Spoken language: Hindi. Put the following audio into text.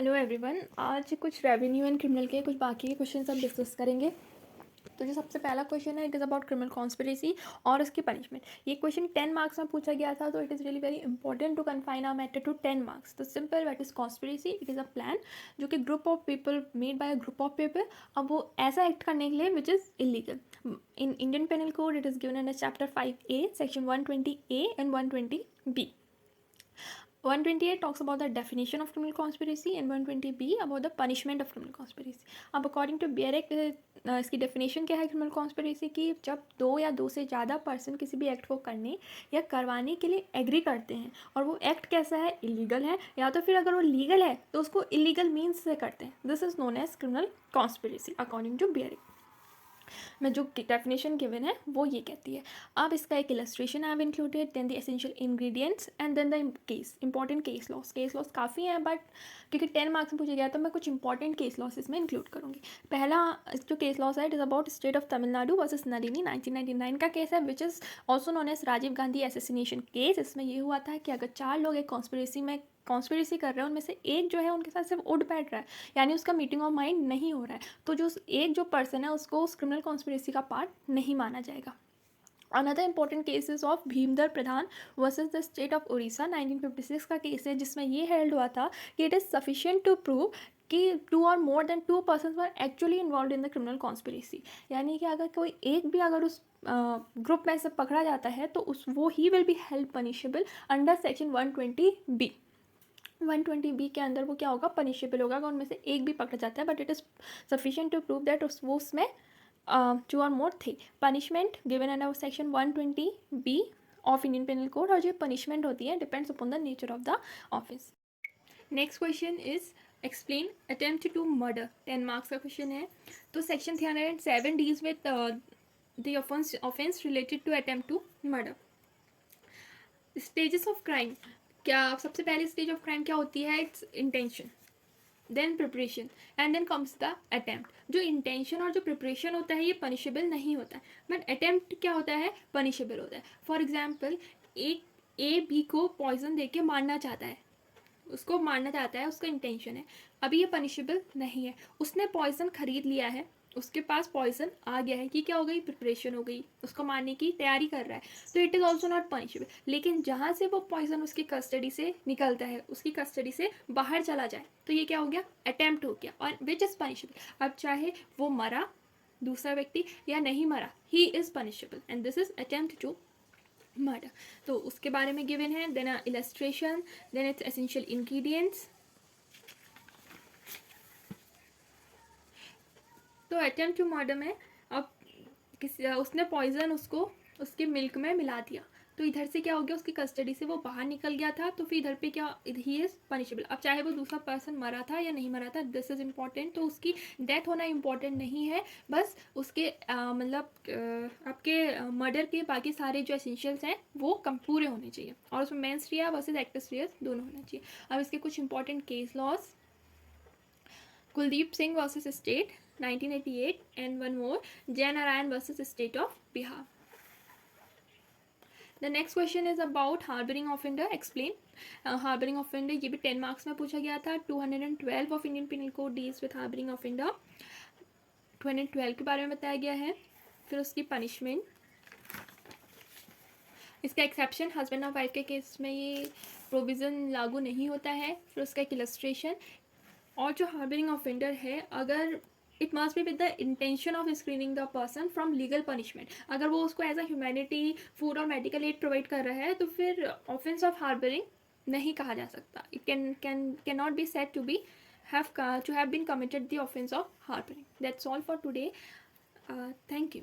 Hello everyone. आज कुछ रेवेन्यू एंड क्रिमिनल के कुछ बाकी के क्वेश्चन हम डिस्कस करेंगे। तो जो सबसे पहला क्वेश्चन है, it is about criminal conspiracy और उसकी पनिशमेंट। ये क्वेश्चन 10 मार्क्स में पूछा गया था, तो it is really very important to confine our matter to 10 marks. तो simple, what is conspiracy? It is a plan जो कि group of people made by a group of people. अब वो ऐसा एक्ट करने के लिए which is illegal. In Indian penal code it is given in chapter 5A section 120A and 120B. 128 talks about the definition of criminal conspiracy and 120B about the punishment of criminal conspiracy. अब अकॉर्डिंग टू बियरेक इसकी डेफिनेशन क्या है क्रिमिनल कॉन्स्पिरेसी की? जब दो या दो से ज़्यादा पर्सन किसी भी एक्ट को करने या करवाने के लिए एग्री करते हैं और वो एक्ट कैसा है, इलीगल है, या तो फिर अगर वो लीगल है तो उसको इलीगल मीन्स से करते हैं। This is known as criminal conspiracy according to बियरेक में जो डेफिनेशन गिवन है वो ये कहती है। अब इसका एक illustration I have included, then the essential ingredients and then the case important case laws काफ़ी हैं, बट क्योंकि 10 मार्क्स में पूछा गया तो मैं कुछ इंपॉर्टेंट केस लॉस इसमें इंक्लूड करूँगी। पहला जो केस लॉस है, it is about state of Tamil Nadu versus Nalini, 1999 का केस है, which is also known as Rajiv Gandhi assassination case. इसमें ये हुआ था कि अगर 4 लोग एक कॉन्स्पिरेसी कर रहे हैं, उनमें से एक जो है उनके साथ सिर्फ उठ बैठ रहा है, यानी उसका मीटिंग ऑफ माइंड नहीं हो रहा है, तो जो एक जो पर्सन है उसको उस क्रिमिनल कॉन्स्पिरेसी का पार्ट नहीं माना जाएगा। Another important cases of Bhimdhar Pradhan versus the state of Orissa, 1956 का केस है, जिसमें ये हेल्ड हुआ था कि it is sufficient to prove कि 2 और more than 2 person were actually involve in the criminal conspiracy. यानी कि अगर कोई एक भी अगर उस ग्रुप में से पकड़ा जाता है तो वो he will be held punishable under section 120B। 120B के अंदर वो क्या होगा, पनिशेबल होगा अगर उनमें से एक भी पकड़ा जाता है, but it is sufficient to prove that वो उसमें 2 और मोर थे। Punishment given under section 120B of Indian penal code, और जो पनिशमेंट होती है depends upon the nature of the offence. Next question is explain attempt to murder, 10 marks का क्वेश्चन है। तो section 307 deals with the offence related to attempt to murder. Stages of crime, क्या सबसे पहली स्टेज ऑफ क्राइम क्या होती है? It's intention, then preparation and then comes the attempt. जो इंटेंशन और जो प्रिपरेशन होता है ये पनिशेबल नहीं होता है, बट अटेम्प्ट क्या होता है, पनिशेबल होता है। फॉर एग्जाम्पल, एक ए बी को पॉइजन दे के मारना चाहता है, उसको मारना चाहता है, उसका इंटेंशन है, अभी ये पनिशेबल नहीं है। उसने पॉइजन खरीद लिया है, उसके पास पॉइजन आ गया है, कि क्या हो गई, प्रिपरेशन हो गई, उसको मारने की तैयारी कर रहा है, तो it is also not punishable. लेकिन जहाँ से वो पॉइजन उसकी कस्टडी से निकलता है, उसकी कस्टडी से बाहर चला जाए, तो ये क्या हो गया, अटेम्प्ट हो गया, और विच इज़ पनिशेबल। अब चाहे वो मरा दूसरा व्यक्ति या नहीं मरा, he is punishable and this is attempt to murder. तो उसके बारे में गिवन है, then illustration, then it's essential ingredients. तो अटेम्प्ट टू मर्डर में अब उसने पॉइजन उसके मिल्क में मिला दिया, तो इधर से क्या हो गया, उसकी कस्टडी से वो बाहर निकल गया था, तो फिर इधर पे क्या, ही इज पनिशेबल। अब चाहे वो दूसरा पर्सन मरा था या नहीं मरा था, दिस इज इम्पॉर्टेंट। तो उसकी डेथ होना इम्पॉर्टेंट नहीं है, बस उसके आपके मर्डर के बाकी सारे जो एसेंशियल्स हैं वो पूरे होने चाहिए, और उसमें mens rea versus actus reus दोनों होना चाहिए। अब इसके कुछ important case laws, Kuldeep Singh versus state 1988, and one more, Jay Narayan versus State of Bihar. The next question is about harboring offender. Explain. Harboring offender ये भी 10 मार्क्स में पूछा गया था। 212 of Indian penal code deals with harbouring offender. 212 के बारे में बताया गया है। फिर उसकी पनिशमेंट, इसका एक्सेप्शन, हस्बैंड और वाइफ के केस में ये प्रोविज़न लागू नहीं होता है। फिर उसका एक इलस्ट्रेशन, और जो हार्बरिंग ऑफेंडर है, अगर it must be with the intention of screening the person from legal punishment, अगर वो उसको एज अ ह्यूमैनिटी फूड और मेडिकल एड प्रोवाइड कर रहा है, तो फिर ऑफेंस ऑफ हार्बरिंग नहीं कहा जा सकता। It can not be said to have been committed the offence of harbouring. That's all for today. Thank you.